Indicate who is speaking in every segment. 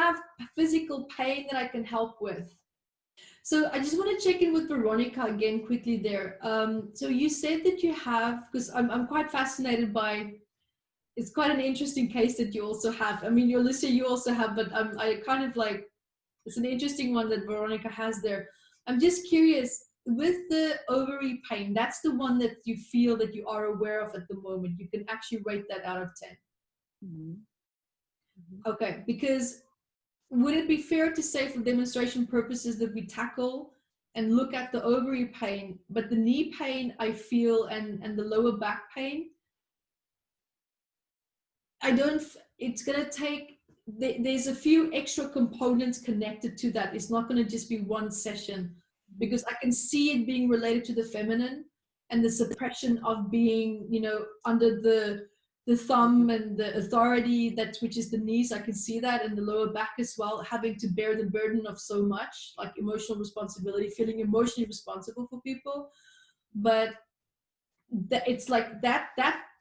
Speaker 1: have physical pain that I can help with? So I just want to check in with Veronica again quickly there. So you said that you have, because I'm quite fascinated by, it's quite an interesting case that you also have. I mean, your Alicia, you also have, but I kind of like, it's an interesting one that Veronica has there. I'm just curious, with the ovary pain, that's the one that you feel that you are aware of at the moment. You can actually rate that out of 10.
Speaker 2: Mm-hmm. Mm-hmm.
Speaker 1: Okay, because would it be fair to say for demonstration purposes that we tackle and look at the ovary pain, but the knee pain I feel and the lower back pain, it's going to take, there's a few extra components connected to that. It's not going to just be one session, because I can see it being related to the feminine and the suppression of being, you know, under the thumb and the authority, which is the knees. I can see that, and the lower back as well, having to bear the burden of so much, like emotional responsibility, feeling emotionally responsible for people. But it's like that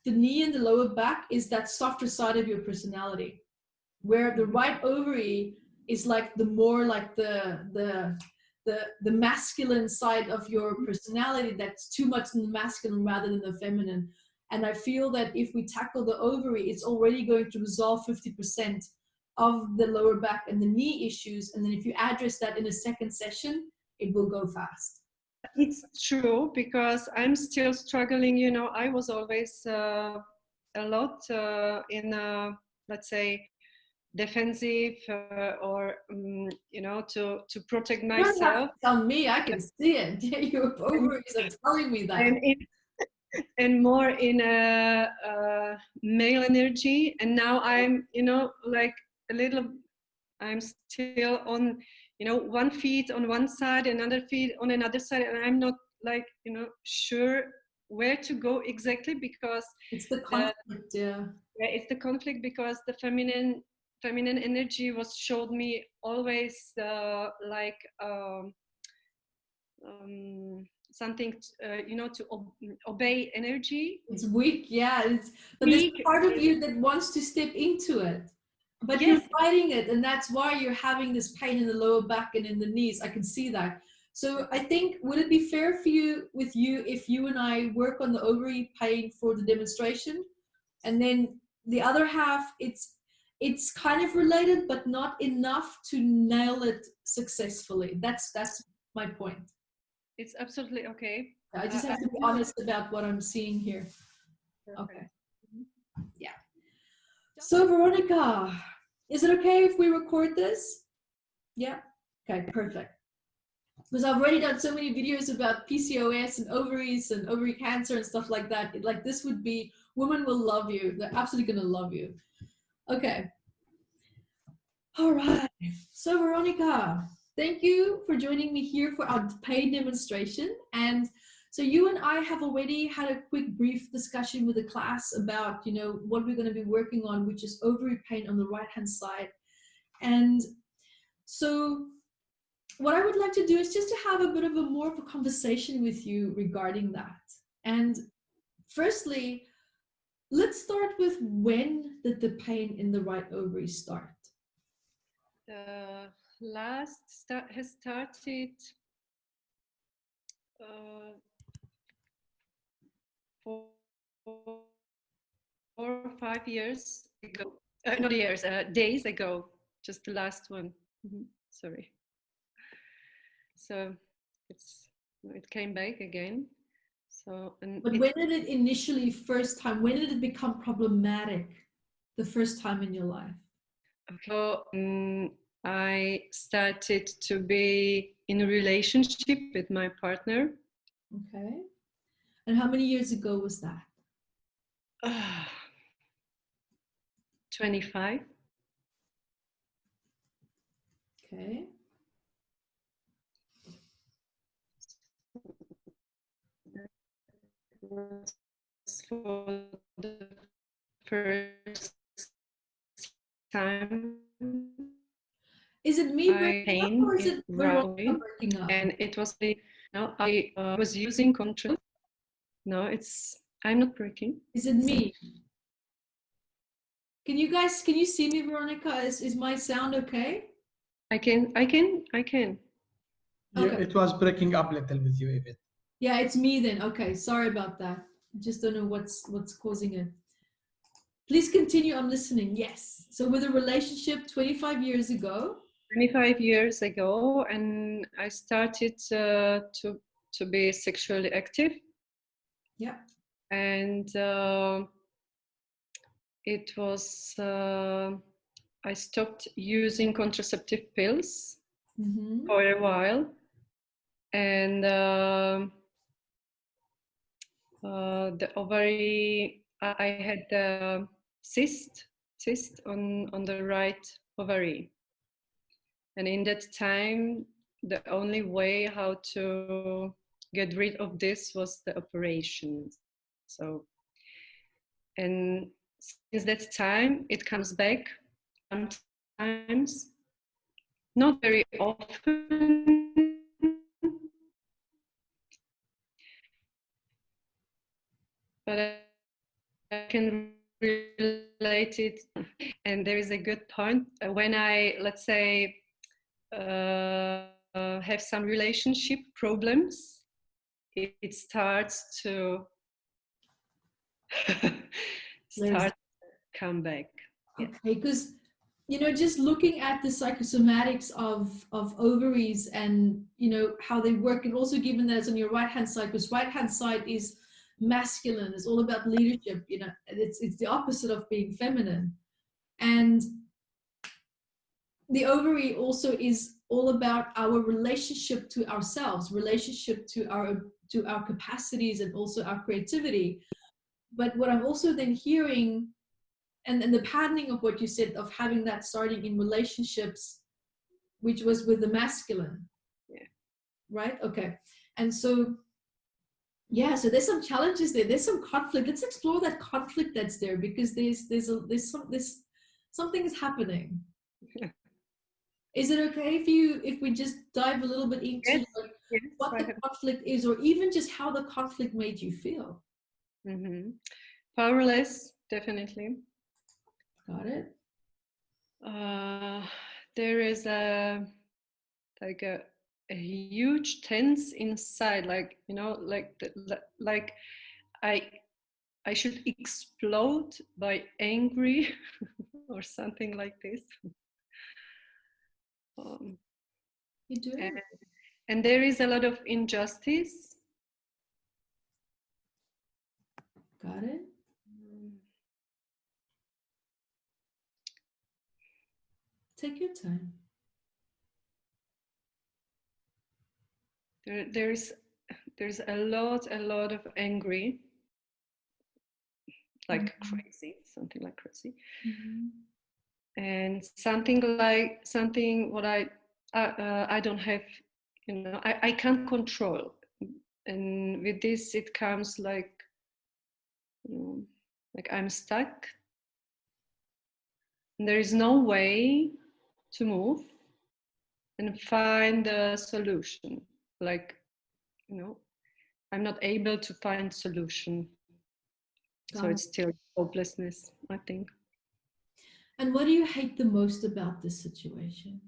Speaker 1: the knee and the lower back is that softer side of your personality, where the right ovary is like the more like the masculine side of your personality, that's too much in the masculine rather than the feminine. And I feel that if we tackle the ovary, it's already going to resolve 50% of the lower back and the knee issues. And then if you address that in a second session, it will go fast.
Speaker 2: It's true, because I'm still struggling. You know, I was always a lot in, let's say, defensive or you know, to protect myself.
Speaker 1: You don't have to tell me, I can see it. Your ovaries are telling me that.
Speaker 2: And more in a male energy. And now I'm, you know, like a little, I'm still on, you know, one feet on one side, another feet on another side, and I'm not like, you know, sure where to go exactly, because
Speaker 1: it's the conflict. Yeah,
Speaker 2: it's the conflict, because the feminine energy was showed me always like something you know, to obey energy.
Speaker 1: it's weak. Yeah, but there's a part of you that wants to step into it, but yes, you're fighting it, and that's why you're having this pain in the lower back and in the knees. I can see that. So I think, would it be fair for you if you and I work on the ovary pain for the demonstration, and then the other half, it's kind of related but not enough to nail it successfully. That's my point.
Speaker 2: It's absolutely okay.
Speaker 1: I just have to be honest about what I'm seeing here.
Speaker 2: Perfect.
Speaker 1: Okay. Yeah. So Veronica, is it okay if we record this? Yeah. Okay, perfect. Because I've already done so many videos about PCOS and ovaries and ovary cancer and stuff like that. Like, this would be, women will love you. They're absolutely going to love you. Okay. All right. So Veronica, thank you for joining me here for our pain demonstration. And so you and I have already had a quick brief discussion with the class about, you know, what we're going to be working on, which is ovary pain on the right-hand side. And so what I would like to do is just to have a bit of more of a conversation with you regarding that. And firstly, let's start with, when did the pain in the right ovary start?
Speaker 2: Has started 4 or 5 years ago. Not years, days ago. Just the last one. Sorry. So it came back again. So,
Speaker 1: but when did it initially, when did it become problematic the first time in your life?
Speaker 2: So I started to be in a relationship with my partner.
Speaker 1: Okay. And how many years ago was that?
Speaker 2: 25.
Speaker 1: Okay.
Speaker 2: For the first time.
Speaker 1: Is it me breaking up, or is it
Speaker 2: breaking
Speaker 1: up?
Speaker 2: And it was I was using control. No, I'm not breaking.
Speaker 1: Is it me? Can you see me, Veronica? Is my sound okay?
Speaker 2: I can.
Speaker 1: Okay.
Speaker 3: Yeah, it was breaking up a little with you, Ivettt.
Speaker 1: Yeah, it's me then. Okay, sorry about that. I just don't know what's causing it. Please continue. I'm listening. Yes. So with a relationship 25 years ago.
Speaker 2: 25 years ago, and I started to be sexually active.
Speaker 1: Yeah.
Speaker 2: And it was I stopped using contraceptive pills for a while, and the ovary, I had a cyst on the right ovary, and in that time the only way how to get rid of this was the operation. So, and since that time it comes back sometimes, not very often, but I can relate it. And there is a good point when I, let's say, have some relationship problems, it starts to come back.
Speaker 1: Okay, because just looking at the psychosomatics of ovaries and how they work, and also given that it's on your right hand side, because right hand side is masculine, it's all about leadership, it's the opposite of being feminine, and the ovary also is all about our relationship to ourselves, relationship to our capacities, and also our creativity. But what I'm also then hearing, and the patterning of what you said, of having that starting in relationships, which was with the masculine.
Speaker 2: Yeah.
Speaker 1: Right? Okay. And so, yeah, so there's some challenges there. There's some conflict. Let's explore that conflict that's there, because there's something is happening.
Speaker 2: Yeah.
Speaker 1: Is it okay if we just dive a little bit into what the conflict is, or even just how the conflict made you feel?
Speaker 2: Powerless, definitely.
Speaker 1: Got it.
Speaker 2: There is a huge tense inside, like I should explode by angry or something like this.
Speaker 1: You do.
Speaker 2: And there is a lot of injustice.
Speaker 1: Got it. Take your time.
Speaker 2: There's a lot of angry, like crazy, something like crazy, and something what I don't have, I can't control, and with this it comes like I'm stuck, and there is no way to move and find a solution. I'm not able to find solution. So it's still hopelessness, I think.
Speaker 1: And what do you hate the most about this situation?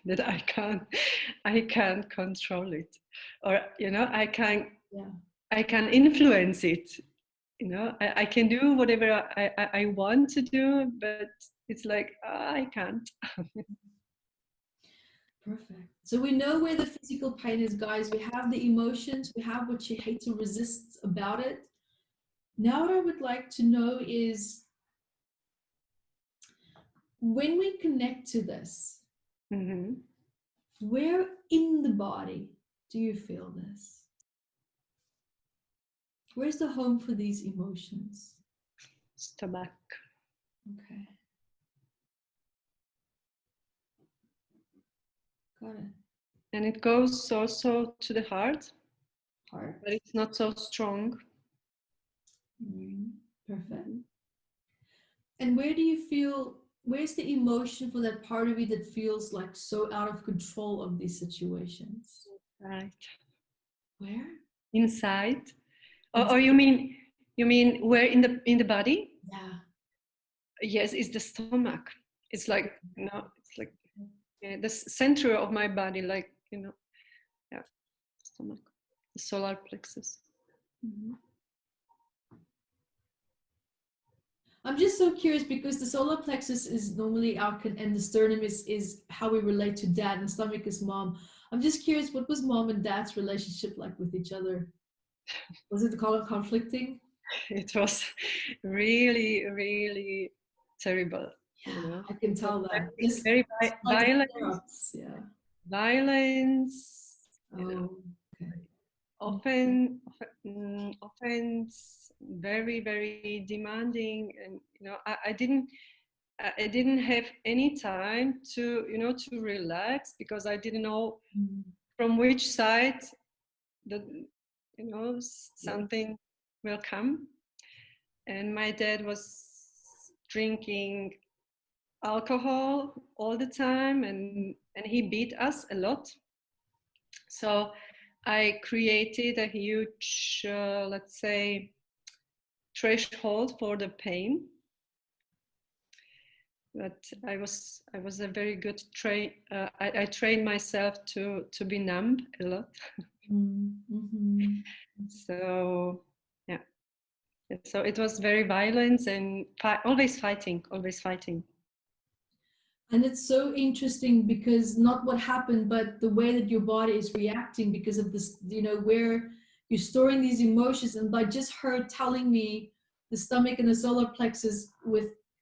Speaker 2: That I can't control it, or I can influence it. I can do whatever I want to do, but it's like I can't.
Speaker 1: Perfect. So we know where the physical pain is, guys. We have the emotions, we have what you hate to resist about it. Now what I would like to know is, when we connect to this, where in the body do you feel this? Where's the home for these emotions?
Speaker 2: Stomach.
Speaker 1: Okay. Got it.
Speaker 2: And it goes also to the heart.
Speaker 1: Heart.
Speaker 2: But it's not so strong.
Speaker 1: Perfect. And where do you feel, where's the emotion for that part of you that feels like so out of control of these situations?
Speaker 2: Right.
Speaker 1: Where?
Speaker 2: Inside. Or you mean where in the body?
Speaker 1: Yeah.
Speaker 2: yes, it's the stomach. It's like, it's like the center of my body, like, yeah, stomach, the solar plexus. Mm-hmm.
Speaker 1: I'm just so curious because the solar plexus is normally and the sternum is how we relate to dad, and stomach is mom. I'm just curious, what was mom and dad's relationship like with each other? Was it conflicting?
Speaker 2: It was really, really terrible.
Speaker 1: Yeah, I can tell that.
Speaker 2: Very violent.
Speaker 1: Yeah.
Speaker 2: Violence.
Speaker 1: Oh, okay.
Speaker 2: Often very, very demanding, and I didn't have any time to to relax, because I didn't know from which side something will come. And my dad was drinking alcohol all the time, and he beat us a lot. So I created a huge, let's say, threshold for the pain. But I was a very good I trained myself to be numb a lot. Mm-hmm. So yeah, so it was very violent and always fighting.
Speaker 1: And it's so interesting because not what happened, but the way that your body is reacting because of this, where you're storing these emotions. And by just her telling me the stomach and the solar plexus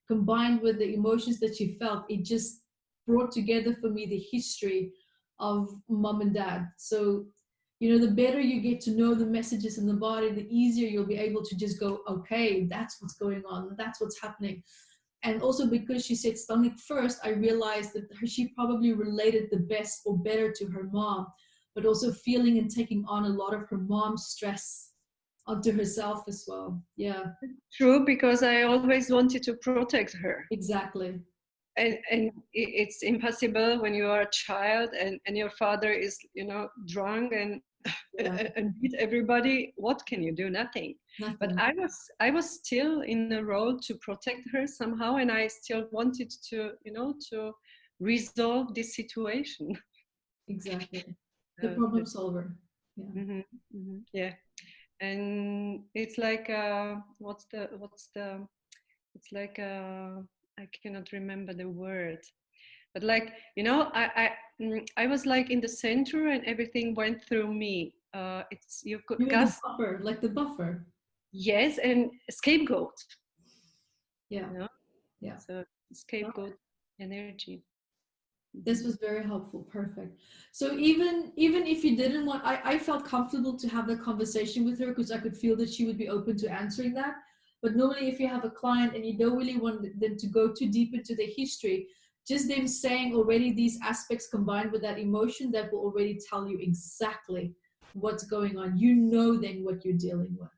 Speaker 1: combined with the emotions that she felt, it just brought together for me the history of mom and dad. So, the better you get to know the messages in the body, the easier you'll be able to just go, okay, that's what's going on. That's what's happening. And also because she said stomach first, I realized that she probably related the best or better to her mom, but also feeling and taking on a lot of her mom's stress onto herself as well. Yeah.
Speaker 2: True, because I always wanted to protect her.
Speaker 1: Exactly.
Speaker 2: And it's impossible when you are a child and your father is, drunk and beat everybody. What can you do? Nothing. But I was still in the role to protect her somehow, and I still wanted to, to resolve this situation.
Speaker 1: Exactly. The problem solver. Yeah.
Speaker 2: Mm-hmm, mm-hmm, yeah. And it's like it's like I cannot remember the word, but like, I was like in the center and everything went through me. You could
Speaker 1: the buffer, like the buffer.
Speaker 2: Yes, and scapegoat.
Speaker 1: Yeah. Yeah.
Speaker 2: So scapegoat energy.
Speaker 1: This was very helpful. Perfect. So even if you didn't want, I felt comfortable to have that conversation with her because I could feel that she would be open to answering that. But normally if you have a client and you don't really want them to go too deep into the history, just them saying already these aspects combined with that emotion, that will already tell you exactly what's going on. Then what you're dealing with.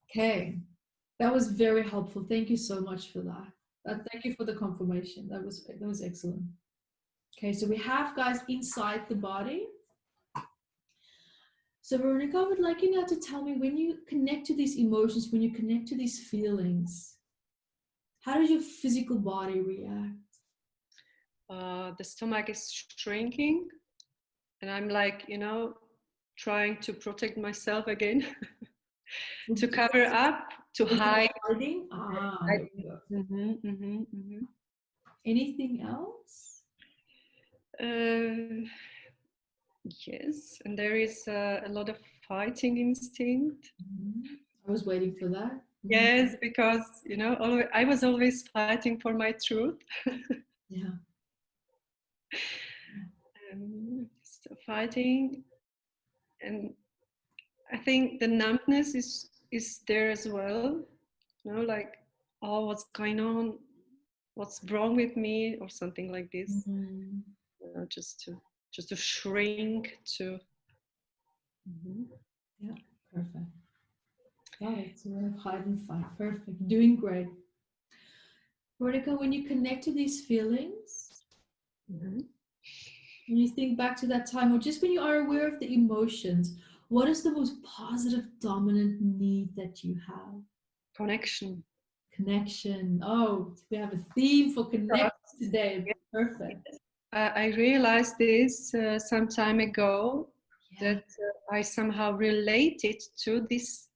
Speaker 1: Okay. That was very helpful. Thank you so much for that. Thank you for the confirmation. That was excellent. Okay, so we have, guys, inside the body. So Veronica, I would like you now to tell me, when you connect to these emotions, when you connect to these feelings, how does your physical body react?
Speaker 2: The stomach is shrinking, and I'm like, trying to protect myself again, to cover up, to hide.
Speaker 1: Hiding? There we go.
Speaker 2: Mm-hmm, mm-hmm, mm-hmm.
Speaker 1: Anything else?
Speaker 2: Yes, and there is a lot of fighting instinct.
Speaker 1: Mm-hmm. I was waiting for that. Mm-hmm.
Speaker 2: Yes, because I was always fighting for my truth.
Speaker 1: Yeah.
Speaker 2: So fighting, and I think the numbness is there as well. Like, oh, what's going on? What's wrong with me, or something like this? Mm-hmm. Just to shrink to.
Speaker 1: Mm-hmm. Yeah, perfect. Got it. So we have hide and fight. Perfect. Doing great. Veronica, when you connect to these feelings,
Speaker 2: mm-hmm.
Speaker 1: when you think back to that time, or just when you are aware of the emotions, what is the most positive, dominant need that you have?
Speaker 2: Connection.
Speaker 1: Connection. Oh, we have a theme for connection today. Perfect.
Speaker 2: I realized this some time ago,
Speaker 1: Yeah.
Speaker 2: that I somehow related to this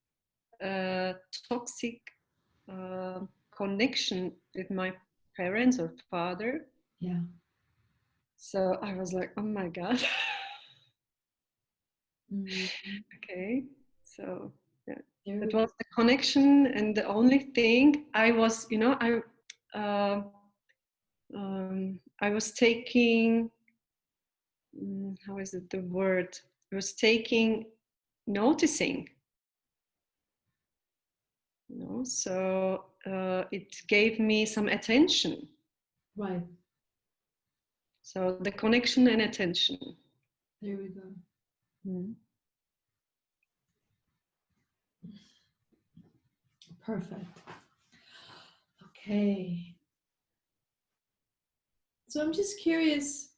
Speaker 2: toxic connection with my parents or father.
Speaker 1: Yeah.
Speaker 2: So I was like, oh my God.
Speaker 1: Mhm.
Speaker 2: Okay. So yeah,
Speaker 1: There
Speaker 2: that
Speaker 1: we
Speaker 2: was the connection, and the only thing I was, I was taking, how is it the word? I was taking, noticing, so it gave me some attention.
Speaker 1: Right.
Speaker 2: So the connection and attention.
Speaker 1: There we go. Perfect. Okay. So I'm just curious,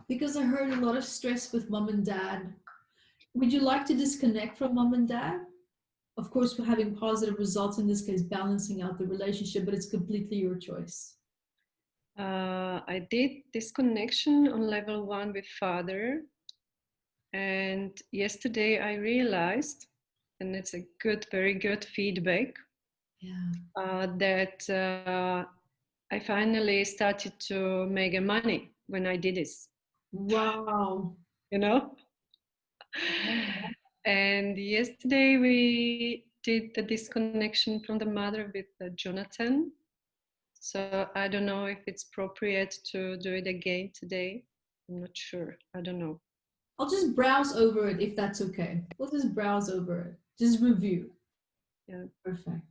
Speaker 1: because I heard a lot of stress with mom and dad. Would you like to disconnect from mom and dad? Of course, we're having positive results in this case, balancing out the relationship, but it's completely your choice.
Speaker 2: I did this connection on level 1 with father, and yesterday I realized, and it's a good, very good feedback, that I finally started to make money when I did this.
Speaker 1: Wow.
Speaker 2: And yesterday we did the disconnection from the mother with Jonathan. So I don't know if it's appropriate to do it again today. I'm not sure. I don't know.
Speaker 1: I'll just browse over it if that's okay. We'll just browse over it. Just review.
Speaker 2: Yeah.
Speaker 1: Perfect.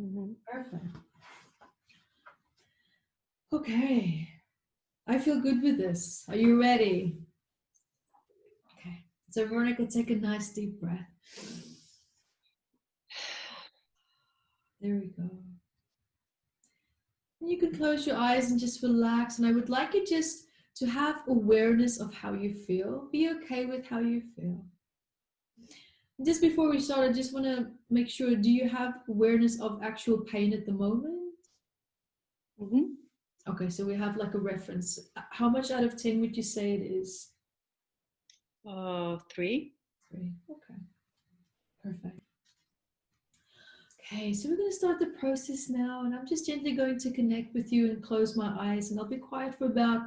Speaker 2: Mm-hmm.
Speaker 1: Perfect. Okay. I feel good with this. Are you ready? Okay. So Veronica, take a nice deep breath. There we go. And you can close your eyes and just relax. And I would like you just to have awareness of how you feel. Be okay with how you feel. Just before we start, I just want to make sure, do you have awareness of actual pain at the moment?
Speaker 2: Mm-hmm.
Speaker 1: Okay, so we have like a reference. How much out of 10 would you say it is?
Speaker 2: 3.
Speaker 1: 3. Okay. Perfect. Okay, so we're going to start the process now, and I'm just gently going to connect with you and close my eyes, and I'll be quiet for about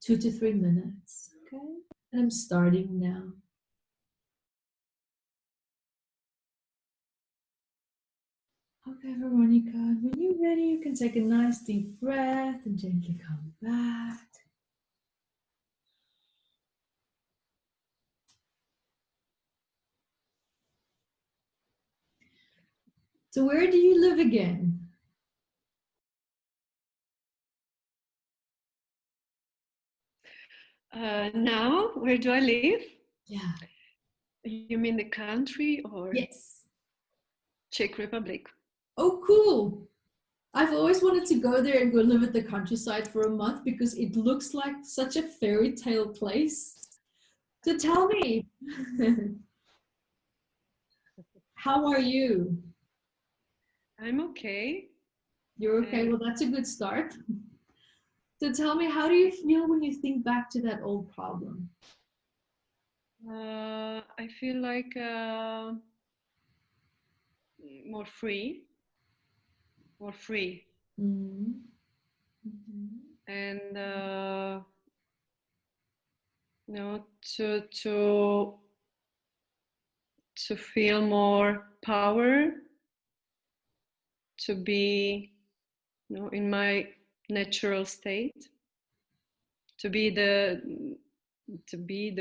Speaker 1: 2 to 3 minutes. Okay, and I'm starting now. Okay, Veronica, when you're ready, you can take a nice deep breath and gently come back. So where do you live again?
Speaker 2: Now, where do I live?
Speaker 1: Yeah.
Speaker 2: You mean the country or?
Speaker 1: Yes.
Speaker 2: Czech Republic.
Speaker 1: Oh, cool. I've always wanted to go there and go live at the countryside for a month because it looks like such a fairy tale place. So tell me, how are you?
Speaker 2: I'm okay.
Speaker 1: You're okay? Well, that's a good start. So tell me, how do you feel when you think back to that old problem?
Speaker 2: I feel like more free.
Speaker 1: Mm-hmm. Mm-hmm.
Speaker 2: And to feel more power, to be in my natural state, to be the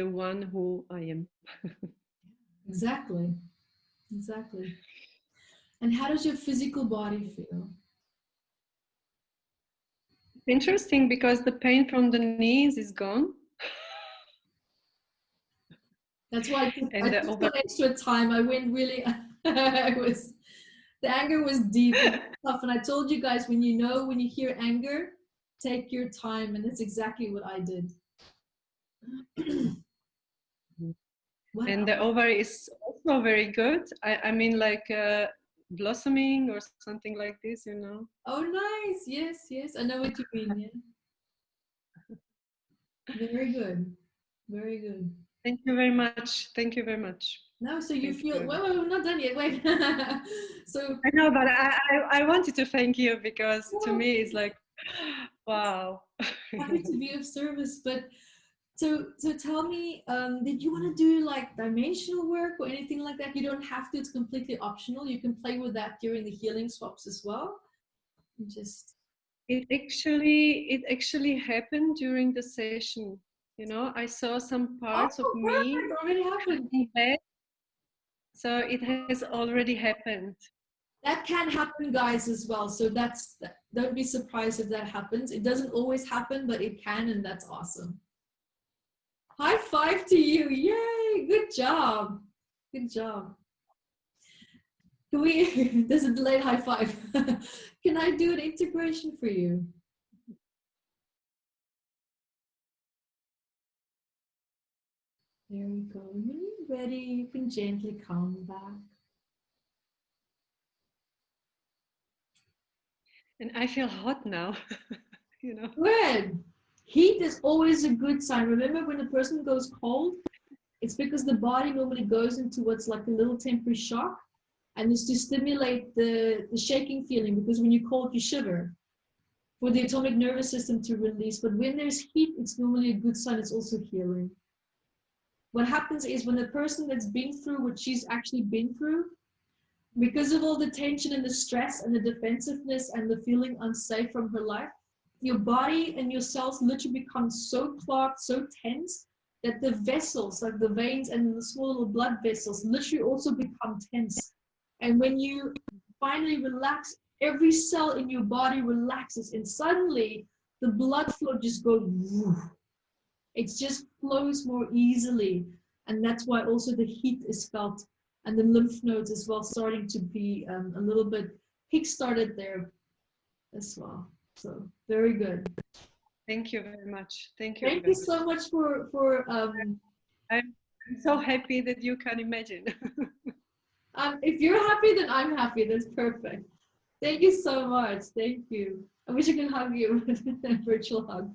Speaker 2: one who I am.
Speaker 1: Exactly. And how does your physical body feel?
Speaker 2: Interesting, because the pain from the knees is gone.
Speaker 1: That's why I took some extra time. I went really, the anger was deep and tough. And I told you guys, when you hear anger, take your time. And that's exactly what I did.
Speaker 2: And the ovary is also very good. I mean, like blossoming or something like this, you know.
Speaker 1: Oh, nice. Yes, yes. I know what you mean. Yeah. Very good. Very good.
Speaker 2: Thank you very much. Thank you very much.
Speaker 1: No, so you feel, well, we're not done yet. Wait. So
Speaker 2: I know, but I wanted to thank you because to me it's like, wow.
Speaker 1: Happy to be of service. But so tell me, did you want to do like dimensional work or anything like that? You don't have to, it's completely optional. You can play with that during the healing swaps as well. Just
Speaker 2: it actually happened during the session. You know, I saw some parts of me.
Speaker 1: It already happened.
Speaker 2: So it has already happened.
Speaker 1: That can happen, guys, as well. So don't be surprised if that happens. It doesn't always happen, but it can, and that's awesome. High five to you. Yay, good job. Good job. Can we, there's a delayed high five. Can I do an integration for you? There we go. When you're ready, you can gently come back.
Speaker 2: And I feel hot now, you know.
Speaker 1: Good. Heat is always a good sign. Remember, when a person goes cold, it's because the body normally goes into what's like a little temporary shock, and it's to stimulate the shaking feeling, because when you're cold, you shiver, for the atomic nervous system to release. But when there's heat, it's normally a good sign. It's also healing. What happens is when a person that's been through what she's actually been through, because of all the tension and the stress and the defensiveness and the feeling unsafe from her life, your body and your cells literally become so clogged, so tense, that the vessels, like the veins and the small little blood vessels, literally also become tense. And when you finally relax, every cell in your body relaxes, and suddenly the blood flow just goes, it just flows more easily. And that's why also the heat is felt, and the lymph nodes as well starting to be a little bit kick-started there as well. So very good.
Speaker 2: Thank you very much. Thank you.
Speaker 1: Thank you so much for
Speaker 2: I'm so happy that you can imagine.
Speaker 1: if you're happy, then I'm happy. That's perfect. Thank you so much. Thank you. I wish I could hug you with a virtual hug.